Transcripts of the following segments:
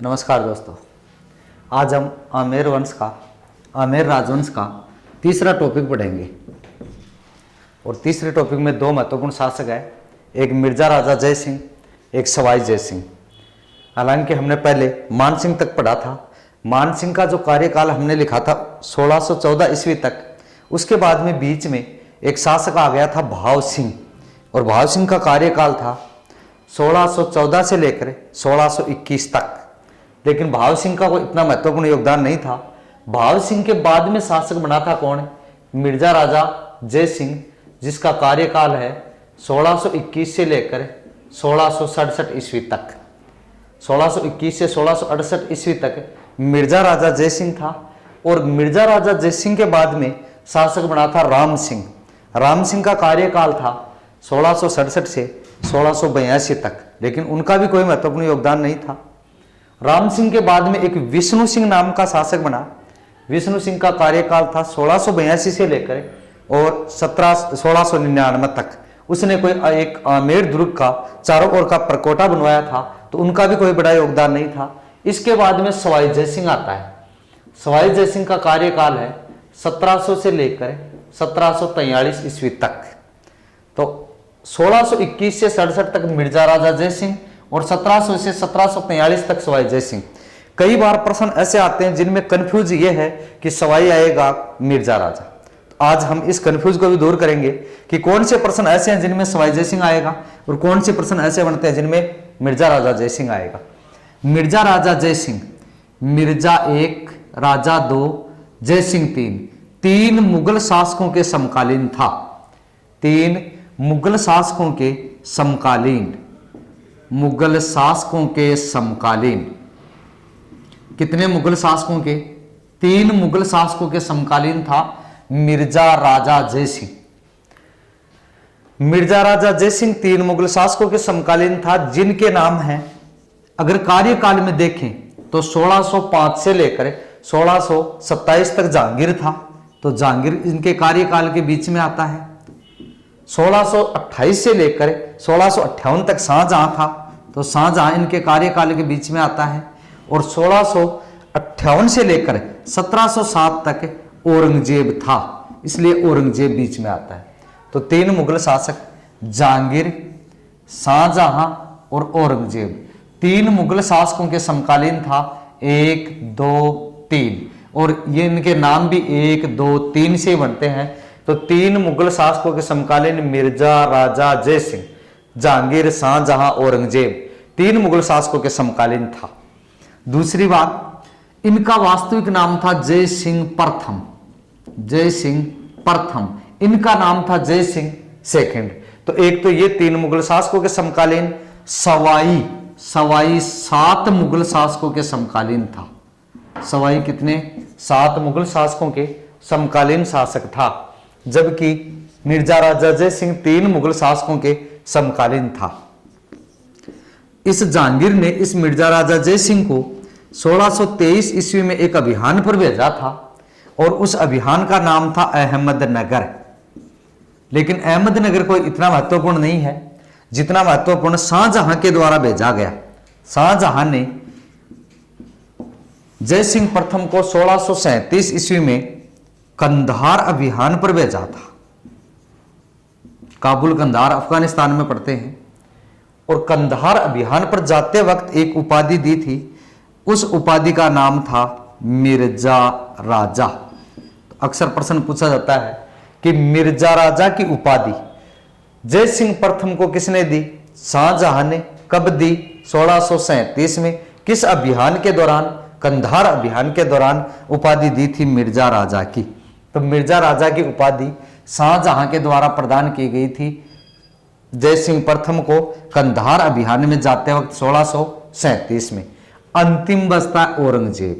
नमस्कार दोस्तों, आज हम आमेर राजवंश का तीसरा टॉपिक पढ़ेंगे। और तीसरे टॉपिक में दो महत्वपूर्ण शासक हैं, एक मिर्जा राजा जय सिंह, एक सवाई जय सिंह। हालांकि हमने पहले मान सिंह तक पढ़ा था। मान सिंह का जो कार्यकाल हमने लिखा था 1614 ईस्वी तक। उसके बाद में बीच में एक शासक आ गया था भाव सिंह, और भाव सिंह का कार्यकाल था 1614 से लेकर 1621 तक। लेकिन भाव सिंह का कोई इतना महत्वपूर्ण योगदान नहीं था। भाव सिंह के बाद में शासक बना था कौन? मिर्जा राजा जय सिंह, जिसका कार्यकाल है 1621 से लेकर 1667 ईस्वी तक। 1621 से 1668 ईस्वी तक मिर्जा राजा जय सिंह था। और मिर्जा राजा जय सिंह के बाद में शासक बना था राम सिंह। राम सिंह का कार्यकाल था 1667 से 1682 तक, लेकिन उनका भी कोई महत्वपूर्ण योगदान नहीं था। राम सिंह के बाद में एक विष्णु सिंह नाम का शासक बना। विष्णु सिंह का कार्यकाल था 1682 से लेकर और 1699 तक। उसने कोई एक आमेर दुर्ग का चारों ओर का परकोटा बनवाया था, तो उनका भी कोई बड़ा योगदान नहीं था। इसके बाद में सवाई जय सिंह आता है। सवाई जय सिंह का कार्यकाल है 1700 से लेकर 1743 ईस्वी तक। तो 1621 से 67 तक मिर्जा राजा जय सिंह और 1700 से 1743 तक सवाई जय सिंह। कई बार प्रश्न ऐसे आते हैं जिनमें कंफ्यूज ये है कि सवाई आएगा मिर्जा राजा। तो आज हम इस कंफ्यूज को भी दूर करेंगे कि कौन से प्रश्न ऐसे हैं जिनमें सवाई जय सिंह आएगा और कौन से प्रश्न ऐसे बनते हैं जिनमें मिर्जा राजा जय सिंह आएगा। मिर्जा राजा जय सिंह, मिर्जा 1, राजा 2, जय सिंह 3, 3 मुगल शासकों के समकालीन था। 3 मुगल शासकों के समकालीन, मुगल शासकों के समकालीन। कितने मुगल शासकों के? 3 मुगल शासकों के समकालीन था मिर्जा राजा जय सिंह। मिर्जा राजा जय सिंह 3 मुगल शासकों के समकालीन था, जिनके नाम हैं, अगर कार्यकाल में देखें तो 1605 से लेकर 1627 तक जहांगीर था, तो जहांगीर इनके कार्यकाल के बीच में आता है। 1628 से लेकर 1658 तक शाहजहां था, तो शाहजहां इनके कार्यकाल के बीच में आता है। और 1658 से लेकर 1707 तक औरंगजेब था, इसलिए औरंगजेब बीच में आता है। तो 3 मुगल शासक, जहांगीर, शाहजहां और औरंगजेब, 3 मुगल शासकों के समकालीन था। 1, 2, 3, और ये इनके नाम भी 1, 2, 3 से बनते हैं। तो 3 मुगल शासकों के समकालीन मिर्जा राजा जय सिंह, जहांगीर, शाहजहां, औरंगजेब, 3 मुगल शासकों के समकालीन था। दूसरी बात, इनका वास्तविक नाम था जय सिंह प्रथम। जय सिंह प्रथम, इनका नाम था जय सिंह सेकंड। तो एक तो ये 3 मुगल शासकों के समकालीन। सवाई 7 मुगल शासकों के समकालीन था। सवाई कितने? 7 मुगल शासकों के समकालीन शासक था, जबकि मिर्जा राजा जय सिंह 3 मुगल शासकों के समकालीन था। इस जहांगीर ने इस मिर्जा राजा जय सिंह को 1623 ईस्वी में एक अभियान पर भेजा था, और उस अभियान का नाम था अहमदनगर। लेकिन अहमदनगर कोई इतना महत्वपूर्ण नहीं है जितना महत्वपूर्ण शाहजहां के द्वारा भेजा गया। शाहजहां ने जय सिंह प्रथम को 1637 ईस्वी में कंधार अभियान पर भेजा था। काबुल कंधार अफगानिस्तान में पड़ते हैं। और कंधार अभियान पर जाते वक्त एक उपाधि दी थी, उस उपाधि का नाम था मिर्जा राजा। तो अक्सर प्रश्न पूछा जाता है कि मिर्जा राजा की उपाधि जय सिंह प्रथम को किसने दी? शाहजहां ने। कब दी? 1637 में। किस अभियान के दौरान? कंधार अभियान के दौरान उपाधि दी थी मिर्जा राजा की। तो मिर्जा राजा की उपाधि शाहजहां के द्वारा प्रदान की गई थी जय सिंह प्रथम को कंधार अभियान में जाते वक्त 1637 में। अंतिम बचता औरंगजेब।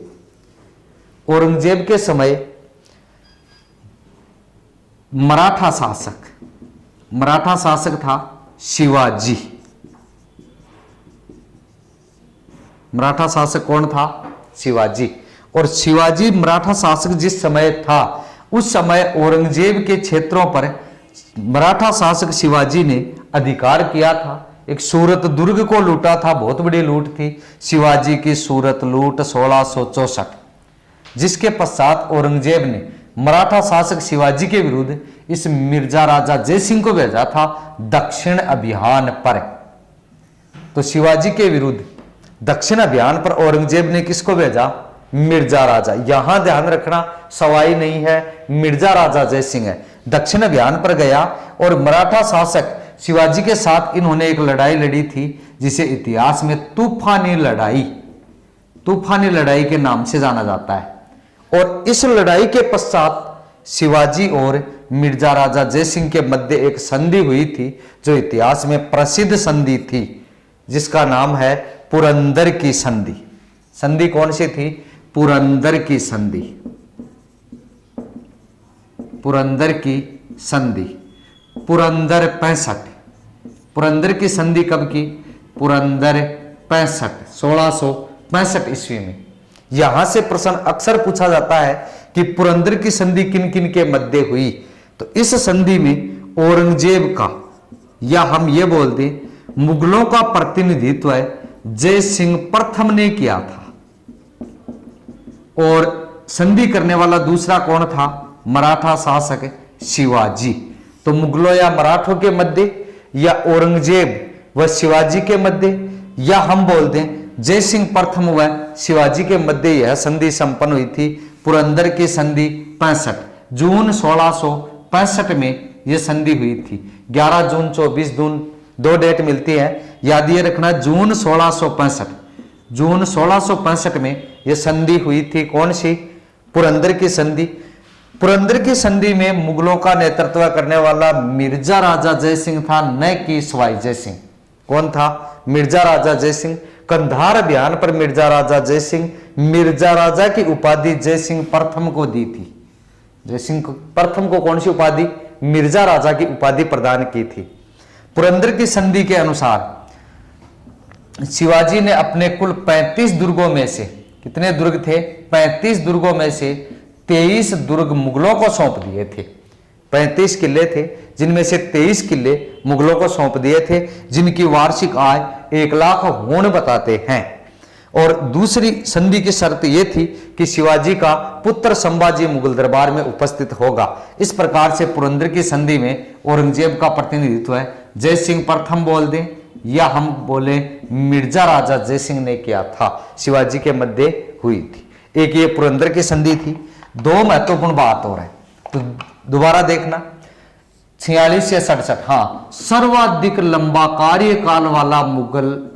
औरंगजेब के समय मराठा शासक था शिवाजी। मराठा शासक कौन था? शिवाजी। और शिवाजी मराठा शासक जिस समय था, उस समय औरंगजेब के क्षेत्रों पर मराठा शासक शिवाजी ने अधिकार किया था। एक सूरत दुर्ग को लूटा था, बहुत बड़ी लूट थी शिवाजी की सूरत लूट 1664, जिसके पश्चात औरंगजेब ने मराठा शासक शिवाजी के विरुद्ध इस मिर्जा राजा जयसिंह को भेजा था दक्षिण अभियान पर। तो शिवाजी के विरुद्ध दक्षिण अभियान पर औरंगजेब ने किसको भेजा? मिर्जा राजा। यहां ध्यान रखना, सवाई नहीं है, मिर्जा राजा जयसिंह है। दक्षिण अभियान पर गया और मराठा शासक शिवाजी के साथ इन्होंने एक लड़ाई लड़ी थी जिसे इतिहास में तूफानी लड़ाई के नाम से जाना जाता है। और इस लड़ाई के पश्चात शिवाजी और मिर्जा राजा जयसिंह के मध्य एक संधि हुई थी जो इतिहास में प्रसिद्ध संधि थी, जिसका नाम है पुरंदर की संधि। संधि कौन सी थी? पुरंदर की संधि। पुरंदर की संधि, पुरंदर 65। पुरंदर की संधि कब की? पुरंदर 65, 1665 ईस्वी में। यहां से प्रश्न अक्सर पूछा जाता है कि पुरंदर की संधि किन किन के मध्य हुई। तो इस संधि में औरंगजेब का, या हम ये बोल दें मुगलों का प्रतिनिधित्व जय सिंह प्रथम ने किया था। और संधि करने वाला दूसरा कौन था? मराठा शासक शिवाजी। तो मुगलों या मराठों के मध्य, या औरंगजेब व शिवाजी के मध्य, या हम बोल दें जय सिंह प्रथम व शिवाजी के मध्य यह संधि संपन्न हुई थी। पुरंदर की संधि 65, जून 1665 में यह संधि हुई थी। 11 जून 24 जून 2 डेट मिलती है, याद ये रखना। जून 1665 में यह संधि हुई थी। कौन सी? पुरंदर की संधि। पुरंदर की संधि में मुगलों का नेतृत्व करने वाला मिर्जा राजा जयसिंह था, न कि सवाई जयसिंह। कौन था? मिर्जा राजा जयसिंह। कंधार अभियान पर मिर्जा राजा जयसिंह, मिर्जा राजा की उपाधि जयसिंह प्रथम को दी थी। जयसिंह प्रथम को कौन सी उपाधि? मिर्जा राजा की उपाधि प्रदान की थी। पुरंदर की संधि के अनुसार शिवाजी ने अपने कुल 35 दुर्गों में से, कितने दुर्ग थे? 35 दुर्गों में से 23 दुर्ग मुगलों को सौंप दिए थे। 35 किले थे, जिनमें से 23 किले मुगलों को सौंप दिए थे, जिनकी वार्षिक आय 1 लाख होन बताते हैं। और दूसरी संधि की शर्त यह थी कि शिवाजी का पुत्र संभाजी मुगल दरबार में उपस्थित होगा। इस प्रकार से पुरंदर की संधि में औरंगजेब का प्रतिनिधित्व है जय सिंह प्रथम बोल दें, या हम बोले मिर्जा राजा जयसिंह ने किया था, शिवाजी के मध्य हुई थी। एक ये पुरंदर की संधि थी। 2 महत्वपूर्ण बात और है, तो दोबारा देखना। 46 से 67, हाँ, सर्वाधिक लंबा कार्यकाल वाला मुगल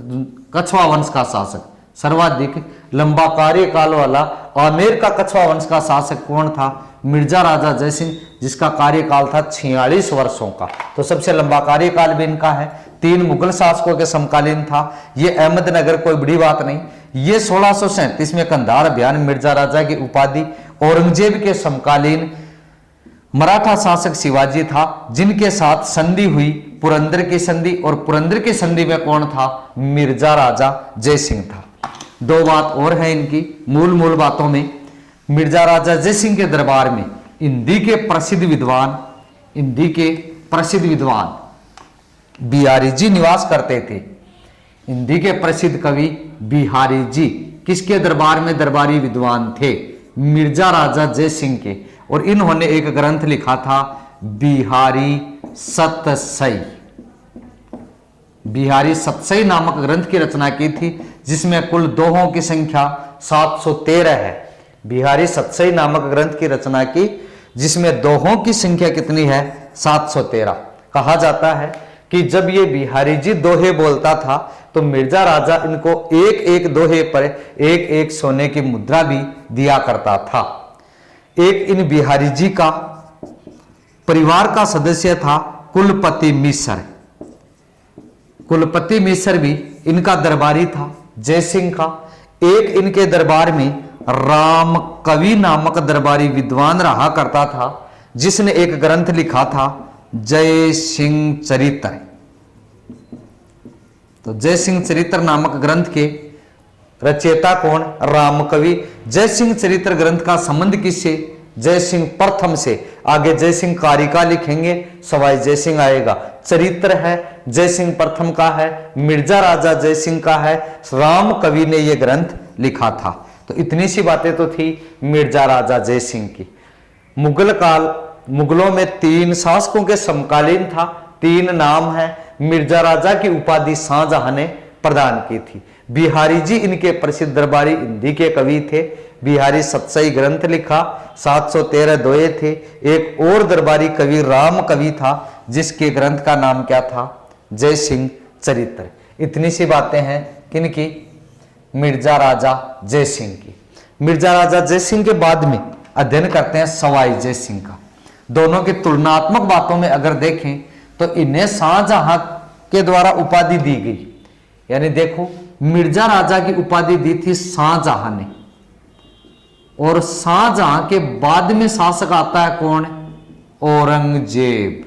कछवा वंश का शासक, सर्वाधिक लंबा कार्यकाल वाला आमेर का कछवा वंश का शासक कौन था? मिर्जा राजा जयसिंह, जिसका कार्यकाल था 46 वर्षों का। तो सबसे लंबा कार्यकाल भी इनका है। 3 मुगल शासकों के समकालीन था। ये अहमदनगर कोई बड़ी बात नहीं। ये 1637 में कंधार अभियान मिर्जा राजा की उपाधि औरंगजेब के समकालीन मराठा शासक शिवाजी था, जिनके साथ संधि हुई पुरंदर की संधि। और पुरंदर की संधि में कौन था? मिर्जा राजा जयसिंह था। 2 बात और है इनकी मूल बातों में। मिर्जा राजा जयसिंह के दरबार में हिंदी के प्रसिद्ध विद्वान बिहारी जी निवास करते थे। हिंदी के प्रसिद्ध कवि बिहारी जी किसके दरबार में दरबारी विद्वान थे? मिर्जा राजा जयसिंह के। और इन्होंने एक ग्रंथ लिखा था बिहारी सतसई। बिहारी सतसई नामक ग्रंथ की रचना की थी, जिसमें कुल दोहों की संख्या 713 है। बिहारी सतसई नामक ग्रंथ की रचना की, जिसमें दोहों की संख्या कितनी है? 713। कहा जाता है कि जब ये बिहारी जी दोहे बोलता था तो मिर्जा राजा इनको एक एक दोहे पर एक एक सोने की मुद्रा भी दिया करता था। एक इन बिहारी जी का परिवार का सदस्य था कुलपति मिश्र। कुलपति मिश्र भी इनका दरबारी था जयसिंह का। एक इनके दरबार में राम कवि नामक दरबारी विद्वान रहा करता था, जिसने एक ग्रंथ लिखा था जय सिंह चरित्र। तो जय सिंह चरित्र नामक ग्रंथ के रचयिता कौन? राम कवि। जय सिंह चरित्र ग्रंथ का संबंध किससे? जय सिंह प्रथम से आगे जय सिंह कारिका लिखेंगे, सवाई जय सिंह आएगा। चरित्र है जय सिंह प्रथम का है, मिर्जा राजा जय सिंह का है, राम कवि ने यह ग्रंथ लिखा था। तो इतनी सी बातें तो थी मिर्जा राजा जय सिंह की। मुगल काल, मुगलों में 3 शासकों के समकालीन था, 3 नाम है। मिर्जा राजा की उपाधि शाहजहां ने प्रदान की थी। बिहारी जी इनके प्रसिद्ध दरबारी हिंदी के कवि थे। बिहारी सतसई ग्रंथ लिखा, 713 दोहे थे। एक और दरबारी कवि राम कवि था, जिसके ग्रंथ का नाम क्या था? जय सिंह चरित्र। इतनी सी बातें हैं किनकी? मिर्जा राजा जय सिंह की। मिर्जा राजा जय सिंह के बाद में अध्ययन करते हैं सवाई जय सिंह का। दोनों की तुलनात्मक बातों में अगर देखें तो इन्हें शाहजहां के द्वारा उपाधि दी गई। यानी देखो, मिर्जा राजा की उपाधि दी थी शाहजहां ने, और शाहजहां के बाद में शासक आता है कौन? औरंगजेब।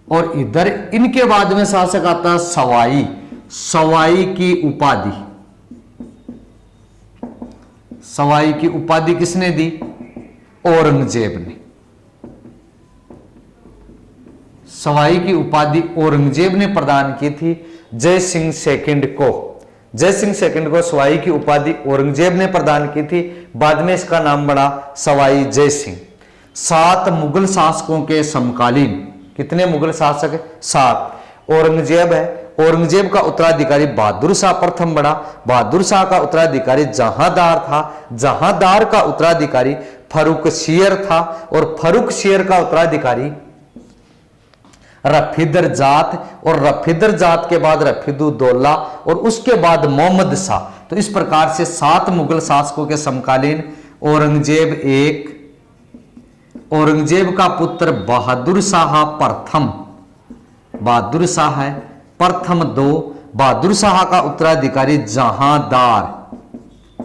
और इधर इनके बाद में शासक आता है सवाई। सवाई की उपाधि, सवाई की उपाधि किसने दी? औरंगजेब ने। सवाई की उपाधि औरंगजेब ने प्रदान की थी जय सिंह सेकंड को। जय सिंह सेकंड को सवाई की उपाधि औरंगजेब ने प्रदान की थी। बाद में इसका नाम बढ़ा सवाई जय सिंह। 7 मुगल शासकों के समकालीन। कितने मुगल शासक? 7। औरंगजेब है, औरंगजेब का उत्तराधिकारी बहादुर शाह प्रथम बना। बहादुर शाह का उत्तराधिकारी जहांदार था। जहांदार का उत्तराधिकारी फर्रुखशियर था, और फर्रुखशियर का उत्तराधिकारी रफीदर जात, और रफीदर जात के बाद रफीदुद्दौला, और उसके बाद मोहम्मद शाह। तो इस प्रकार से 7 मुगल शासकों के समकालीन। औरंगजेब 1, औरंगजेब का पुत्र बहादुर शाह प्रथम, बहादुर शाह है प्रथम 2, बहादुर शाह का उत्तराधिकारी जहांदार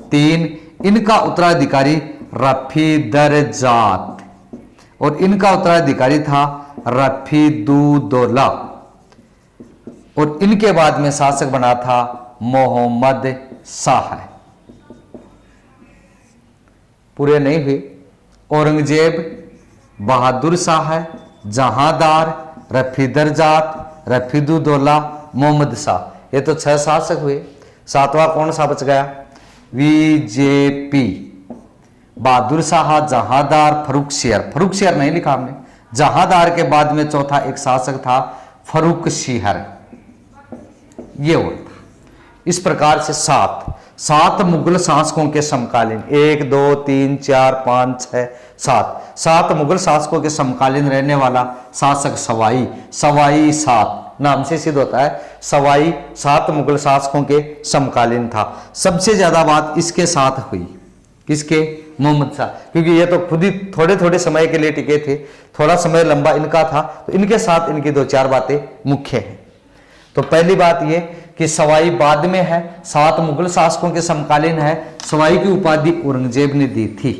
3, इनका उत्तराधिकारी रफीदर जात, और इनका उत्तराधिकारी था रफीदुद्दौला, और इनके बाद में शासक बना था मोहम्मद शाह। पूरे नहीं हुए। औरंगजेब, बहादुर शाह, जहांदार, रफीदर जात, रफीदुद्दौला, मोहम्मद शाह। ये तो 6 शासक हुए। 7वां कौन सा बच गया? बीजेपी। बहादुर शाह, जहांदार, फर्रुखशियर। फर्रुखशियर नहीं लिखा हमने। जहांदार के बाद में चौथा एक शासक था फर्रुखशियर, ये और था। इस प्रकार से 7 मुगल शासकों के समकालीन, 1 2 3 4 5 6 7 मुगल शासकों के समकालीन रहने वाला शासक सवाई। सवाई 7 नाम से सिद्ध होता है। सवाई 7 मुगल शासकों के समकालीन था। सबसे ज्यादा बात इसके साथ हुई। किसके? मोहम्मद शाह, क्योंकि ये तो खुद ही थोड़े थोड़े समय के लिए टिके थे, थोड़ा समय लंबा इनका था, तो इनके साथ इनकी 2-4 बातें मुख्य हैं। तो पहली बात ये कि सवाई बाद में है, 7 मुगल शासकों के समकालीन है। सवाई की उपाधि औरंगजेब ने दी थी।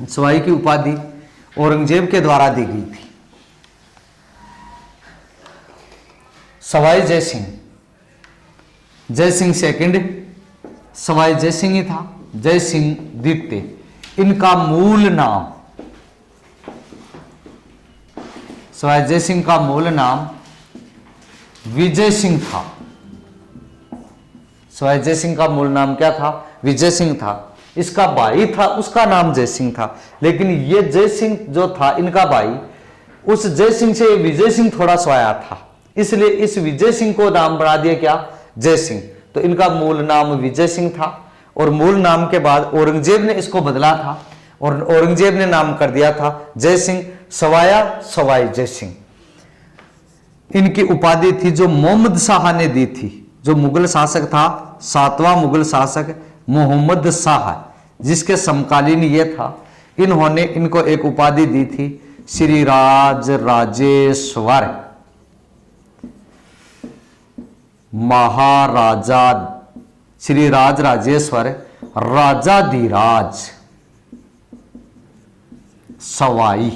सवाई की उपाधि औरंगजेब के द्वारा दी गई थी। सवाई जय सिंह, जय सिंह सेकंड, सवाई जय सिंह ही था, जय सिंह द्वितीय। इनका मूल नाम, सवाई जय सिंह का मूल नाम विजय सिंह था। सवाई जय सिंह का मूल नाम क्या था? विजय सिंह था। इसका भाई था, उसका नाम जय सिंह था, लेकिन ये जय सिंह जो था इनका भाई, उस जय सिंह से विजय सिंह थोड़ा स्वाया था, इसलिए इस विजय सिंह को नाम बढ़ा दिया क्या? जय सिंह। तो इनका मूल नाम विजय सिंह था, और मूल नाम के बाद औरंगजेब ने इसको बदला था, और औरंगजेब ने नाम कर दिया था जय सिंह। सवाया सवाई जय सिंह। इनकी उपाधि थी जो मोहम्मद शाह ने दी थी। जो मुगल शासक था, 7वां मुगल शासक मोहम्मद शाह, जिसके समकालीन ये था, इन्होंने इनको एक उपाधि दी थी श्री राज राजेश्वर महाराजा, श्री राज राजेश्वर राजाधिराज सवाई।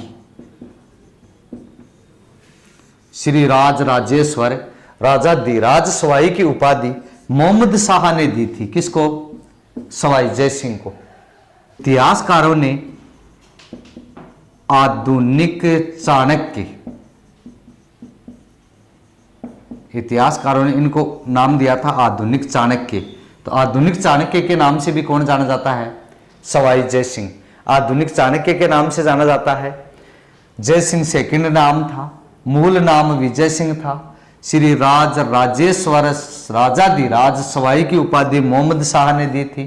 श्री राज राजेश्वर राजाधिराज सवाई की उपाधि मोहम्मद शाह ने दी थी। किसको? सवाई जय सिंह को। इतिहासकारों ने आधुनिक चाणक्य। इतिहासकारों ने इनको नाम दिया था आधुनिक चाणक्य। तो आधुनिक चाणक्य के नाम से भी कौन जाना जाता है? सवाई जय सिंह। आधुनिक चाणक्य के नाम से जाना जाता है। जय सिंह सेकंड नाम था, मूल नाम विजय सिंह था। श्री राज राजेश्वर राजाधिराज सवाई की उपाधि मोहम्मद शाह ने दी थी।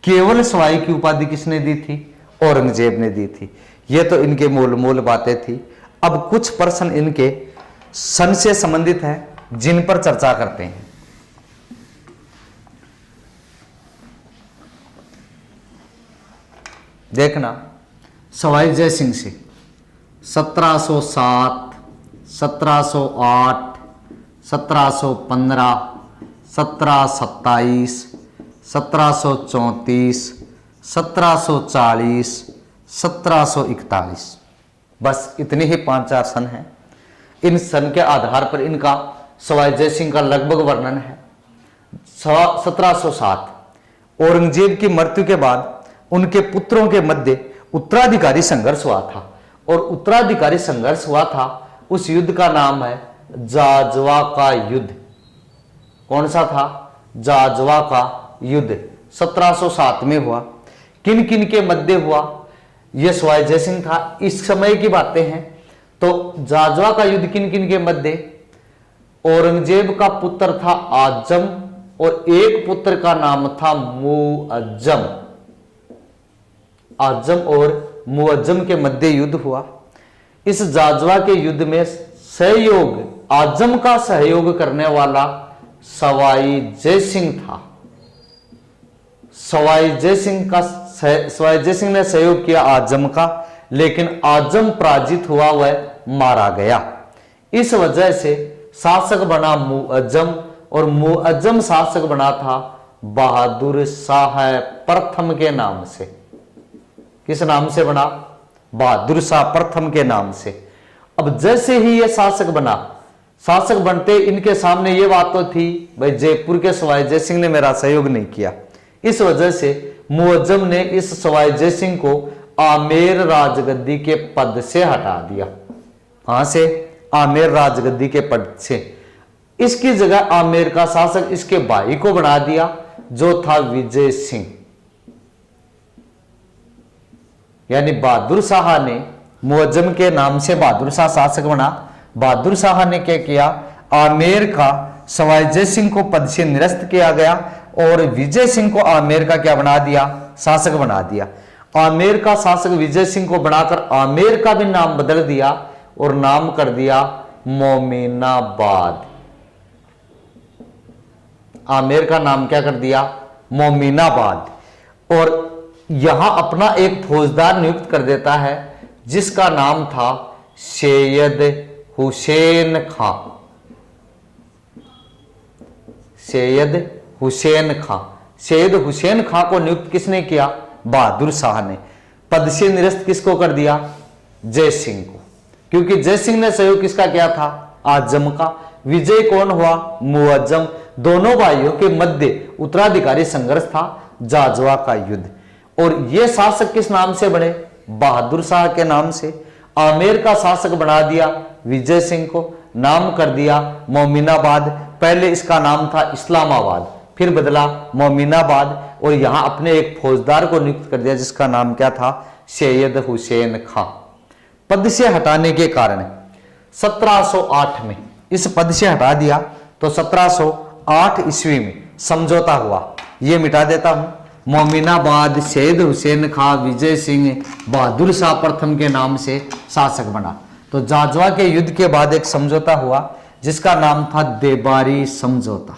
केवल सवाई की उपाधि किसने दी थी? औरंगजेब ने दी थी। ये तो इनके मूल बातें थी। अब कुछ प्रश्न इनके सन से संबंधित है जिन पर चर्चा करते हैं। देखना, सवाई जय सिंह से 1707, 1708, 1715, 1727, 1734, 1740, 1741, बस इतने ही 5-4 सन हैं। इन सन के आधार पर इनका सवाई जय सिंह का लगभग वर्णन है। 1707 औरंगजेब की मृत्यु के बाद उनके पुत्रों के मध्य उत्तराधिकारी संघर्ष हुआ था, और उत्तराधिकारी संघर्ष हुआ था, उस युद्ध का नाम है जाजवा का युद्ध। कौन सा था? जाजवा का युद्ध 1707 में हुआ। किन किन के मध्य हुआ? यह सवाई जय सिंह था। इस समय की बातें हैं। तो जाजवा का युद्ध किन किन के मध्य? औरंगजेब का पुत्र था आजम, और एक पुत्र का नाम था मुअज्जम। आजम और मुअज्जम के मध्य युद्ध हुआ। इस जाजवा के युद्ध में सहयोग, आजम का सहयोग करने वाला सवाई जय सिंह था। सवाई जय सिंह ने सहयोग किया आजम का, लेकिन आजम पराजित हुआ, वह मारा गया। इस वजह से शासक बना मुअज्जम, और मुअज्जम शासक बना था बहादुर शाह प्रथम के नाम से। किस नाम से बना? बहादुर शाह प्रथम के नाम से। अब जैसे ही यह शासक बना, शासक बनते इनके सामने यह बात तो थी, भाई जयपुर के सवाई जय सिंह ने मेरा सहयोग नहीं किया। इस वजह से मुअज्जम ने इस सवाई जय सिंह को आमेर राजगद्दी के पद से हटा दिया। कहां से? आमेर राजगद्दी के पद से। इसकी जगह आमेर का शासक इसके भाई को बना दिया, जो था विजय सिंह। यानी बहादुर शाह ने मुअज्जम के नाम से बहादुर शाह शासक बना। बहादुर शाह ने क्या किया? आमेर का सवाई जय सिंह को पद से निरस्त किया गया, और विजय सिंह को आमेर का क्या बना दिया? शासक बना दिया। आमेर का शासक विजय सिंह को बनाकर आमेर का भी नाम बदल दिया, और नाम कर दिया मोमिनाबाद। आमेर का नाम क्या कर दिया? मोमिनाबाद। और यहां अपना एक फौजदार नियुक्त कर देता है, जिसका नाम था सैयद हुसैन खां। सैयद हुसैन खां। सैयद हुसैन खां को नियुक्त किसने किया? बहादुर शाह ने। पद से निरस्त किसको कर दिया? जय सिंह को। क्योंकि जय सिंह ने सहयोग किसका किया था? आजम का। विजय कौन हुआ? मुअज्जम। दोनों भाइयों के मध्य उत्तराधिकारी संघर्ष था, जाजवा का युद्ध। और ये शासक किस नाम से बने? बहादुर शाह के नाम से। आमेर का शासक बना दिया विजय सिंह को, नाम कर दिया मोमिनाबाद। पहले इसका नाम था इस्लामाबाद, फिर बदला मोमिनाबाद, और यहां अपने एक फौजदार को नियुक्त कर दिया, जिसका नाम क्या था? सैयद हुसैन खां। पद से हटाने के कारण 1708 में इस पद से हटा दिया, तो 1708 ईस्वी में समझौता हुआ। यह मिटा देता हूं। मोमिनाबाद सैयद हुसैन खां विजय सिंह बहादुर शाह प्रथम के नाम से शासक बना। तो जाजवा के युद्ध के बाद एक समझौता हुआ, जिसका नाम था देबारी समझौता,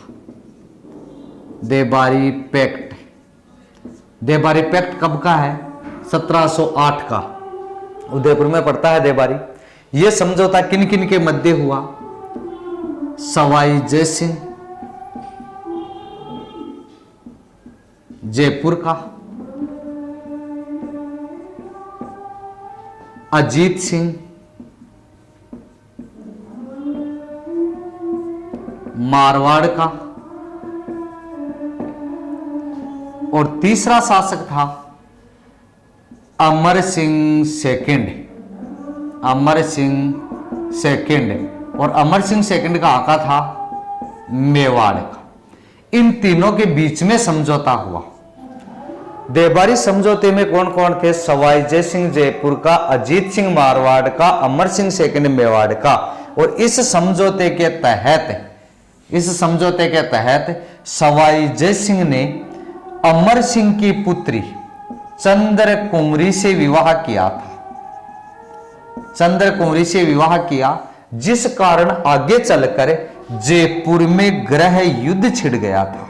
देबारी पैक्ट। देबारी पैक्ट कब का है? 1708 का। उदयपुर में पड़ता है देबारी। यह समझौता किन किन के मध्य हुआ? सवाई जय सिंह जयपुर का, अजीत सिंह मारवाड़ का, और तीसरा शासक था अमर सिंह सेकंड। अमर सिंह सेकंड, और अमर सिंह सेकंड का आका था मेवाड़ का। इन तीनों के बीच में समझौता हुआ। देबारी समझौते में कौन कौन थे? सवाई जय सिंह जयपुर का, अजीत सिंह मारवाड़ का, अमर सिंह सेकंड मेवाड़ का। और इस समझौते के तहत सवाई जय सिंह ने अमर सिंह की पुत्री चंद्र कुंवरी से विवाह किया था। चंद्र कुंवरी से विवाह किया, जिस कारण आगे चलकर जयपुर में गृह युद्ध छिड़ गया था।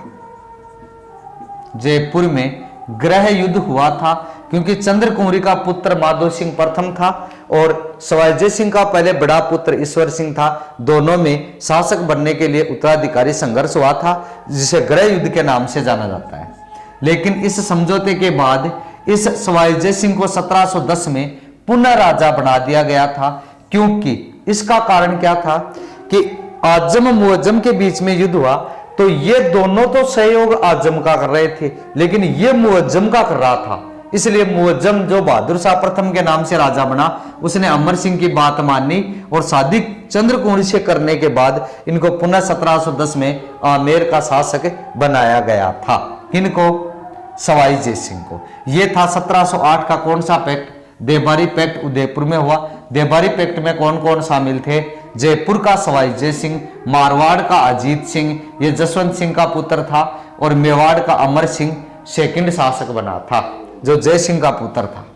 जयपुर में गृह युद्ध हुआ था, क्योंकि चंद्र कुंवरी का पुत्र माधो सिंह प्रथम था और सवाई जय सिंह का पहले बड़ा पुत्र ईश्वर सिंह था। दोनों में शासक बनने के लिए उत्तराधिकारी संघर्ष हुआ था, जिसे गृह युद्ध के नाम से जाना जाता है। लेकिन इस समझौते के बाद इस सवाई जय सिंह को 1710 में पुनः राजा बना दिया गया था। क्योंकि इसका कारण क्या था कि आजम मुअज्जम के बीच में युद्ध हुआ, तो ये दोनों तो सहयोग आजम का कर रहे थे, लेकिन ये मुअज्जम का कर रहा था। इसलिए मुअज्जम जो बहादुर शाह प्रथम के नाम से राजा बना, उसने अमर सिंह की बात मानी और शादी चंद्र कुंवरी से करने के बाद इनको पुनः 1710 में आमेर का शासक बनाया गया था। इनको सवाई जय सिंह को। यह था 1708 का कौन सा पैक्ट? देबारी पैक्ट उदयपुर में हुआ। देबारी पैक्ट में कौन कौन शामिल थे? जयपुर का सवाई जय सिंह, मारवाड़ का अजीत सिंह, ये जसवंत सिंह का पुत्र था, और मेवाड़ का अमर सिंह सेकंड शासक बना था, जो जय सिंह का पुत्र था।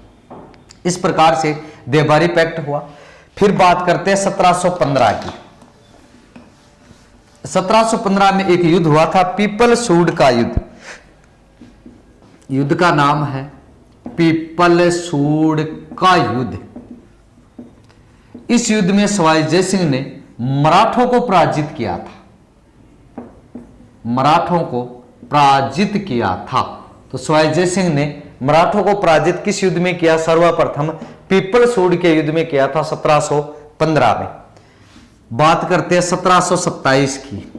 इस प्रकार से देबारी पैक्ट हुआ। फिर बात करते हैं 1715 की। 1715 में एक युद्ध हुआ था, पीपल सूड का युद्ध। युद्ध का नाम है पीपल सूड का युद्ध। इस युद्ध में सवाई जय सिंह ने मराठों को पराजित किया था। मराठों को पराजित किया था। तो सवाई जय सिंह ने मराठों को पराजित किस युद्ध में किया? सर्वप्रथम पीपल सूड के युद्ध में किया था 1715 में। बात करते हैं 1727 की।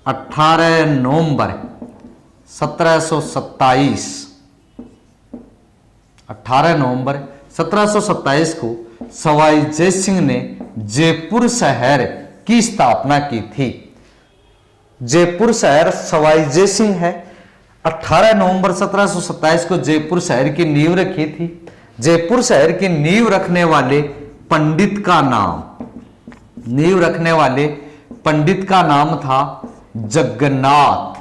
18 नवंबर 1727, 18 नवंबर 1727 को सवाई जय सिंह ने जयपुर शहर की स्थापना की थी। जयपुर शहर सवाई जय सिंह है। 18 नवंबर 1727 को जयपुर शहर की नींव रखी थी। जयपुर शहर की नींव रखने वाले पंडित का नाम था जगन्नाथ।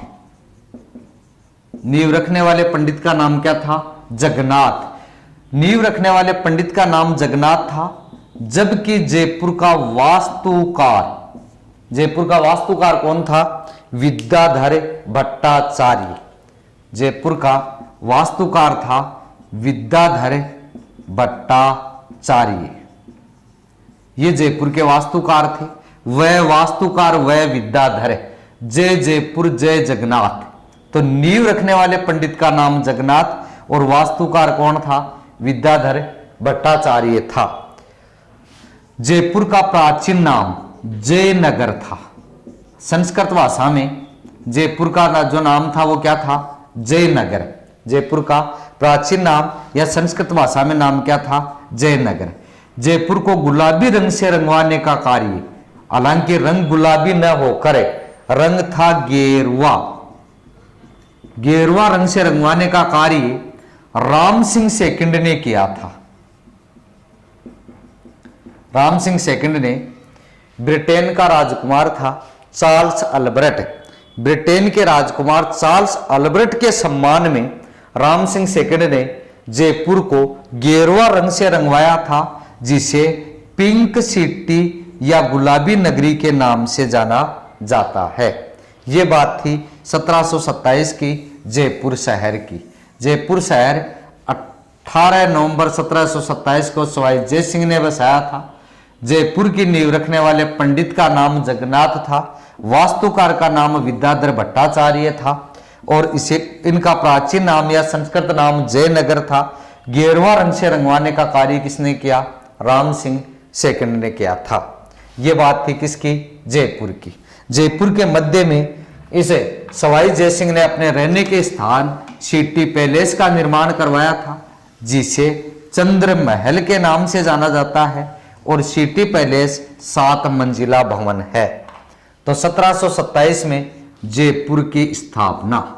नींव रखने वाले पंडित का नाम क्या था? जगन्नाथ। नींव रखने वाले पंडित का नाम जगन्नाथ था, जबकि जयपुर का वास्तुकार कौन था? विद्याधर भट्टाचार्य। जयपुर का वास्तुकार था विद्याधर भट्टाचार्य। ये जयपुर के वास्तुकार थे। वह वास्तुकार, वह विद्याधर। जय जयपुर, जय जगन्नाथ। तो नींव रखने वाले पंडित का नाम जगन्नाथ और वास्तुकार कौन था? विद्याधर भट्टाचार्य था। जयपुर का प्राचीन नाम जयनगर था। संस्कृत भाषा में जयपुर का जो नाम था वो क्या था? जयनगर। जयपुर का प्राचीन नाम या संस्कृत भाषा में नाम क्या था? जयनगर। जयपुर को गुलाबी रंग से रंगवाने का कार्य, हालांकि रंग गुलाबी न होकर रंग था गेरुआ। गेरुआ रंग से रंगवाने का कार्य राम सिंह सेकंड ने किया था। राम सिंह सेकंड ने, ब्रिटेन का राजकुमार था चार्ल्स अल्बर्ट। ब्रिटेन के राजकुमार चार्ल्स अल्बर्ट के सम्मान में राम सिंह सेकंड ने जयपुर को गेरुआ रंग से रंगवाया था, जिसे पिंक सिटी या गुलाबी नगरी के नाम से जाना जाता है। यह बात थी 1727 की जयपुर शहर की। जयपुर शहर 18 नवंबर 1727 को सवाई जय सिंह ने बसाया था। जयपुर की नींव रखने वाले पंडित का नाम जगन्नाथ था। वास्तुकार का नाम विद्याधर भट्टाचार्य था और इनका प्राचीन नाम या संस्कृत नाम जयनगर था। गेरुआ रंग से रंगवाने का कार्य किसने किया? राम सिंह सेकंड ने किया था। यह बात थी किसकी? जयपुर की। जयपुर के मध्य में इसे सवाई जय सिंह ने अपने रहने के स्थान सिटी पैलेस का निर्माण करवाया था, जिसे चंद्र महल के नाम से जाना जाता है। और सिटी पैलेस 7 मंजिला भवन है। तो 1727 में जयपुर की स्थापना।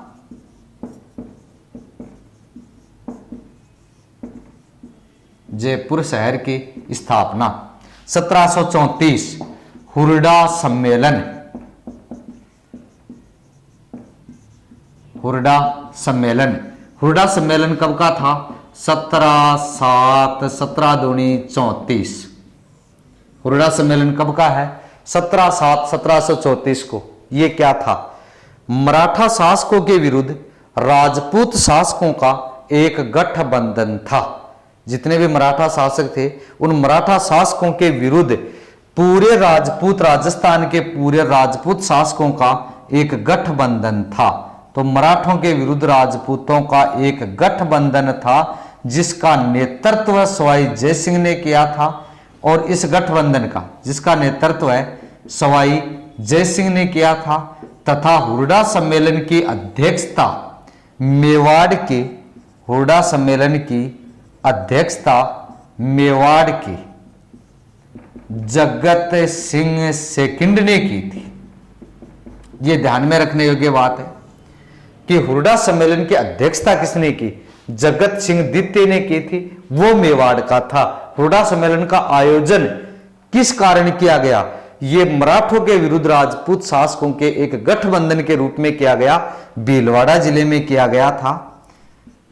जयपुर शहर की स्थापना। 1734 हुरडा सम्मेलन। हुरडा सम्मेलन। हुरडा सम्मेलन कब का था? 17/7/17 हुरडा सम्मेलन कब का है? 17/7/1734 को। यह क्या था? मराठा शासकों के विरुद्ध राजपूत शासकों का एक गठबंधन था। जितने भी मराठा शासक थे उन मराठा शासकों के विरुद्ध पूरे राजपूत, राजस्थान के पूरे राजपूत शासकों का एक गठबंधन था। तो मराठों के विरुद्ध राजपूतों का एक गठबंधन था जिसका नेतृत्व सवाई जय सिंह ने किया था। और इस गठबंधन का जिसका नेतृत्व है सवाई जय सिंह ने किया था तथा हुरडा सम्मेलन की अध्यक्षता मेवाड़ के हुरडा सम्मेलन की अध्यक्षता मेवाड़ के जगत सिंह सेकंड ने की थी। यह ध्यान में रखने योग्य बात है कि हुरडा सम्मेलन की अध्यक्षता किसने की? जगत सिंह द्वितीय ने की थी, वो मेवाड़ का था। हुरडा सम्मेलन का आयोजन किस कारण किया गया? ये मराठों के विरुद्ध राजपूत शासकों के एक गठबंधन के रूप में किया गया, भीलवाड़ा जिले में किया गया था,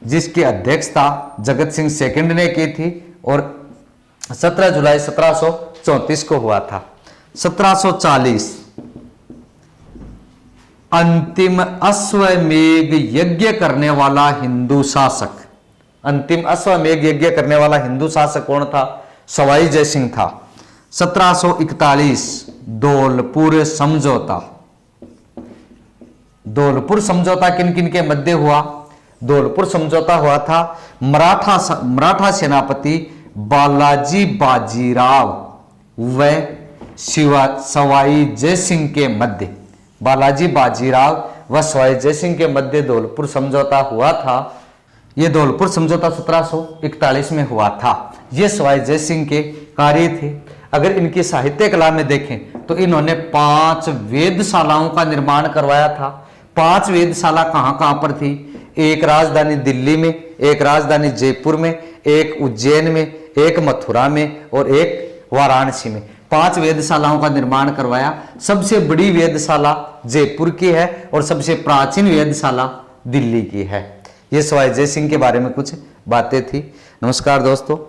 जिसकी अध्यक्षता जगत सिंह सेकंड ने की थी और 17 जुलाई 1734 को हुआ था। 1740 अंतिम अश्वमेध यज्ञ करने वाला हिंदू शासक। अंतिम अश्वमेध यज्ञ करने वाला हिंदू शासक कौन था? सवाई जय सिंह था। 1741 धौलपुर समझौता। धौलपुर समझौता किन किन के मध्य हुआ? धौलपुर समझौता हुआ था मराठा सेनापति बालाजी बाजीराव व सवाई जय सिंह के मध्य। बालाजी बाजीराव व सवाई जय सिंह के मध्य धौलपुर समझौता हुआ था। यह धौलपुर समझौता 1741 में हुआ था। यह सवाई जय सिंह के कार्य थे। अगर इनकी साहित्य कला में देखें तो इन्होंने 5 वेधशालाओं का निर्माण करवाया था। 5 वेधशाला कहां कहां पर थी? एक राजधानी दिल्ली में, एक राजधानी जयपुर में, एक उज्जैन में, एक मथुरा में और एक वाराणसी में। 5 वेधशालाओं का निर्माण करवाया। सबसे बड़ी वेधशाला जयपुर की है और सबसे प्राचीन वेधशाला दिल्ली की है। ये सवाई जय सिंह के बारे में कुछ बातें थी। नमस्कार दोस्तों।